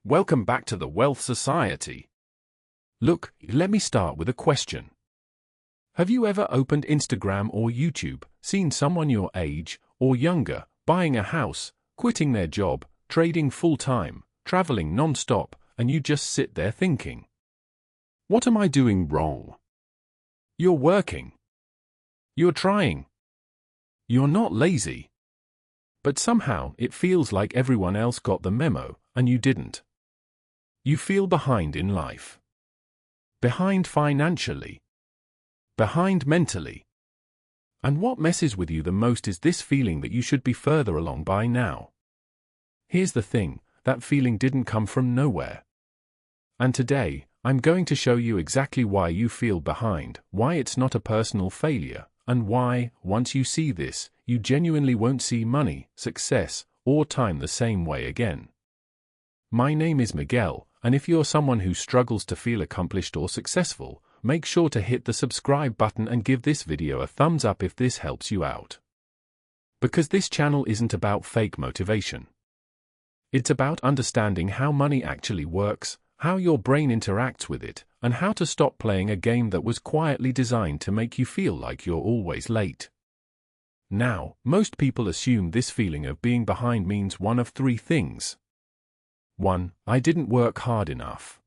Welcome back to the Wealth Society. Look, let me start with a question. Have you ever opened Instagram or YouTube, seen someone your age or younger buying a house, quitting their job, trading full-time, traveling non-stop, and you just sit there thinking, what am I doing wrong? You're working. You're trying. You're not lazy. But somehow it feels like everyone else got the memo, and you didn't. You feel behind in life. Behind financially. Behind mentally. And what messes with you the most is this feeling that you should be further along by now. Here's the thing, that feeling didn't come from nowhere. And today, I'm going to show you exactly why you feel behind, why it's not a personal failure, and why, once you see this, you genuinely won't see money, success, or time the same way again. My name is Miguel, and if you're someone who struggles to feel accomplished or successful, make sure to hit the subscribe button and give this video a thumbs up if this helps you out. Because this channel isn't about fake motivation. It's about understanding how money actually works, how your brain interacts with it, and how to stop playing a game that was quietly designed to make you feel like you're always late. Now, most people assume this feeling of being behind means one of three things. 1. I didn't work hard enough.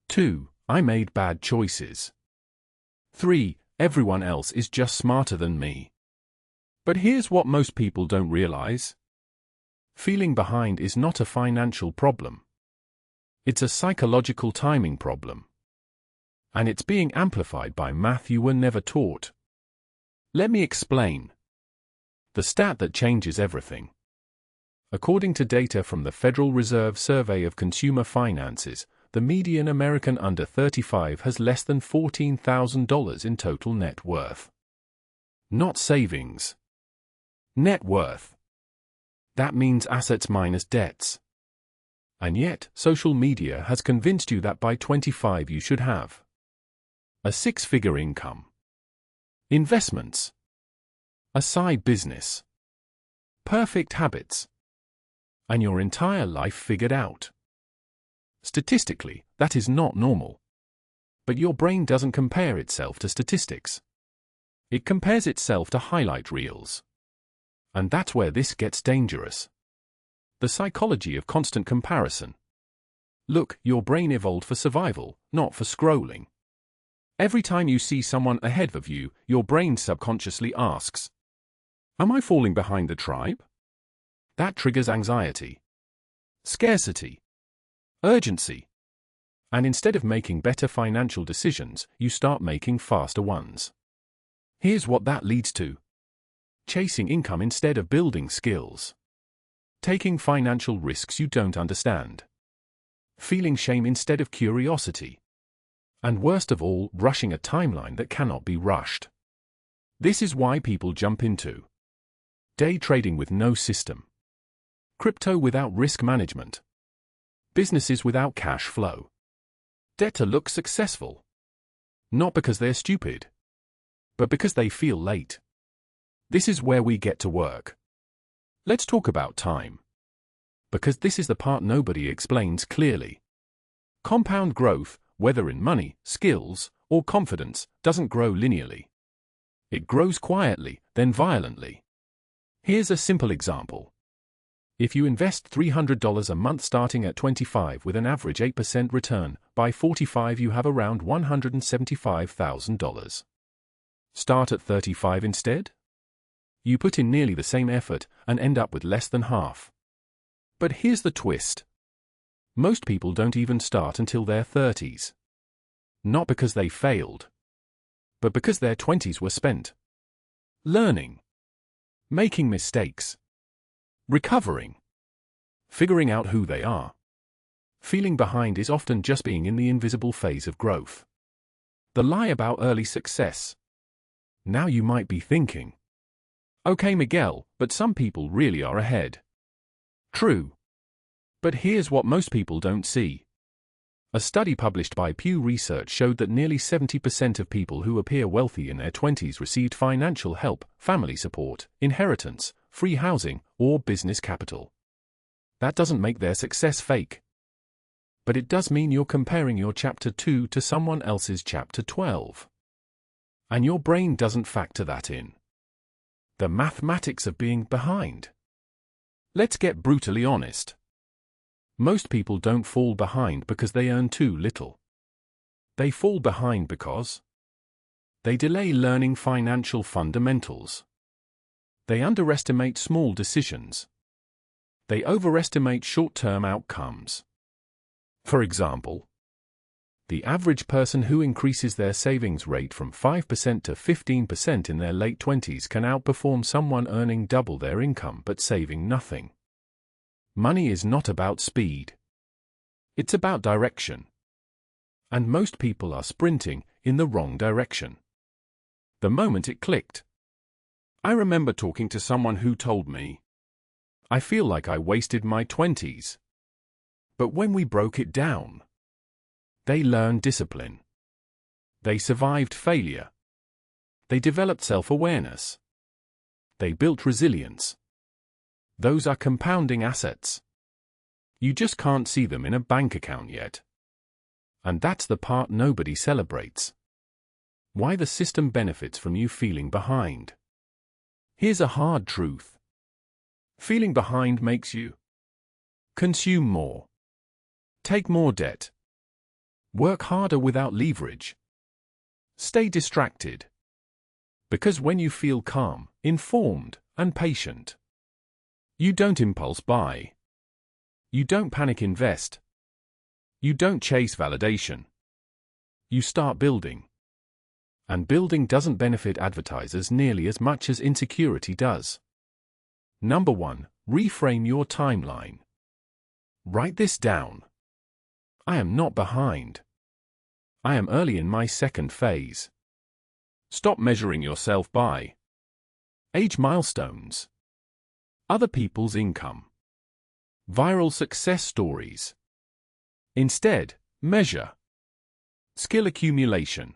2. I made bad choices. 3. Everyone else is just smarter than me. But here's what most people don't realize. Feeling behind is not a financial problem. It's a psychological timing problem. And it's being amplified by math you were never taught. Let me explain. The stat that changes everything. According to data from the Federal Reserve Survey of Consumer Finances, the median American under 35 has less than $14,000 in total net worth. Not savings. Net worth. That means assets minus debts. And yet, social media has convinced you that by 25 you should have a six-figure income, investments, a side business, perfect habits, and your entire life figured out. Statistically, that is not normal. But your brain doesn't compare itself to statistics. It compares itself to highlight reels. And that's where this gets dangerous. The psychology of constant comparison. Look, your brain evolved for survival, not for scrolling. Every time you see someone ahead of you, your brain subconsciously asks, am I falling behind the tribe? That triggers anxiety, scarcity, urgency. And instead of making better financial decisions, you start making faster ones. Here's what that leads to. Chasing income instead of building skills. Taking financial risks you don't understand. Feeling shame instead of curiosity. And worst of all, rushing a timeline that cannot be rushed. This is why people jump into day trading with no system. Crypto without risk management. Businesses without cash flow. Debt to look successful. Not because they're stupid, but because they feel late. This is where we get to work. Let's talk about time. Because this is the part nobody explains clearly. Compound growth, whether in money, skills, or confidence, doesn't grow linearly. It grows quietly, then violently. Here's a simple example. If you invest $300 a month starting at 25 with an average 8% return, by 45 you have around $175,000. Start at 35 instead? You put in nearly the same effort and end up with less than half. But here's the twist. Most people don't even start until their 30s. Not because they failed, but because their 20s were spent learning, making mistakes, recovering, figuring out who they are. Feeling behind is often just being in the invisible phase of growth. The lie about early success. Now you might be thinking, okay Miguel, but some people really are ahead. True. But here's what most people don't see. A study published by Pew Research showed that nearly 70% of people who appear wealthy in their 20s received financial help, family support, inheritance, free housing, or business capital. That doesn't make their success fake. but it does mean you're comparing your chapter 2 to someone else's chapter 12. And your brain doesn't factor that in. The mathematics of being behind. Let's get brutally honest. Most people don't fall behind because they earn too little. They fall behind because they delay learning financial fundamentals. They underestimate small decisions. They overestimate short-term outcomes. For example, the average person who increases their savings rate from 5% to 15% in their late 20s can outperform someone earning double their income but saving nothing. Money is not about speed. It's about direction. And most people are sprinting in the wrong direction. The moment it clicked. I remember talking to someone who told me, "I feel like I wasted my 20s. But when we broke it down, they learned discipline. They survived failure. They developed self-awareness. They built resilience. Those are compounding assets. You just can't see them in a bank account yet. And that's the part nobody celebrates. Why the system benefits from you feeling behind. Here's a hard truth. Feeling behind makes you consume more, take more debt, work harder without leverage, stay distracted. Because when you feel calm, informed, and patient, you don't impulse buy. You don't panic invest. You don't chase validation. You start building. And building doesn't benefit advertisers nearly as much as insecurity does. Number 1, reframe your timeline. Write this down. I am not behind. I am early in my second phase. Stop measuring yourself by age milestones, other people's income, viral success stories. Instead, measure skill accumulation,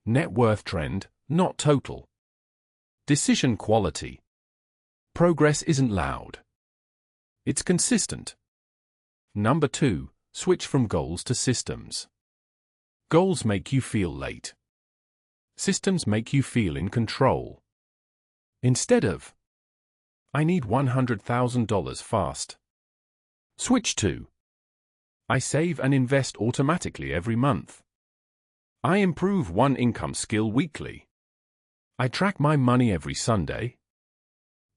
net worth trend, not total, decision quality. Progress isn't loud. It's consistent. Number 2, switch from goals to systems. Goals make you feel late. Systems make you feel in control. Instead of, I need $100,000 fast. Switch to, I save and invest automatically every month. I improve one income skill weekly. I track my money every Sunday.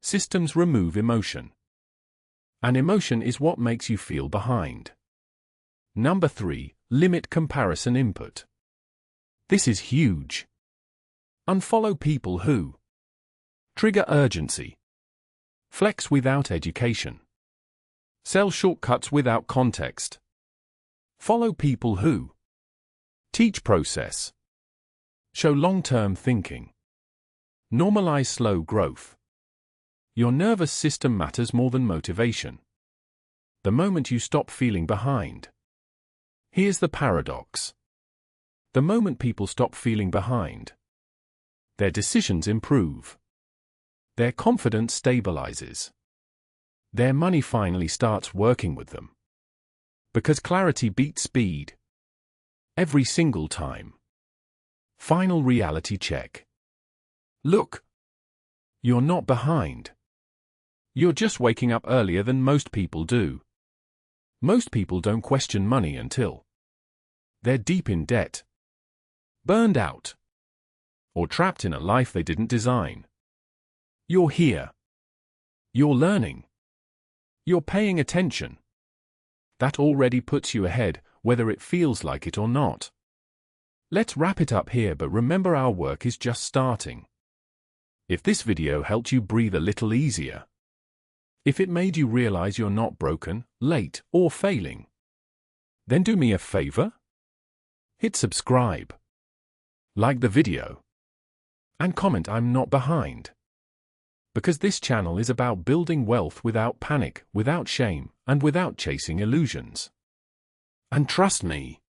Systems remove emotion. And emotion is what makes you feel behind. Number 3, limit comparison input. This is huge. Unfollow people who trigger urgency, flex without education, sell shortcuts without context. Follow people who teach process, show long-term thinking, normalize slow growth. Your nervous system matters more than motivation. The moment you stop feeling behind. Here's the paradox. The moment people stop feeling behind, their decisions improve. Their confidence stabilizes. Their money finally starts working with them. Because clarity beats speed. Every single time. Final reality check. Look. You're not behind. You're just waking up earlier than most people do. Most people don't question money until they're deep in debt, burned out, or trapped in a life they didn't design. You're here. You're learning. You're paying attention. That already puts you ahead, whether it feels like it or not. Let's wrap it up here, but remember, our work is just starting. If this video helped you breathe a little easier, if it made you realize you're not broken, late, or failing, then do me a favor. Hit subscribe, like the video, and comment "I'm not behind." Because this channel is about building wealth without panic, without shame, and without chasing illusions. And trust me,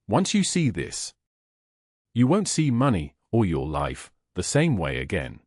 once you see this, you won't see money or your life the same way again.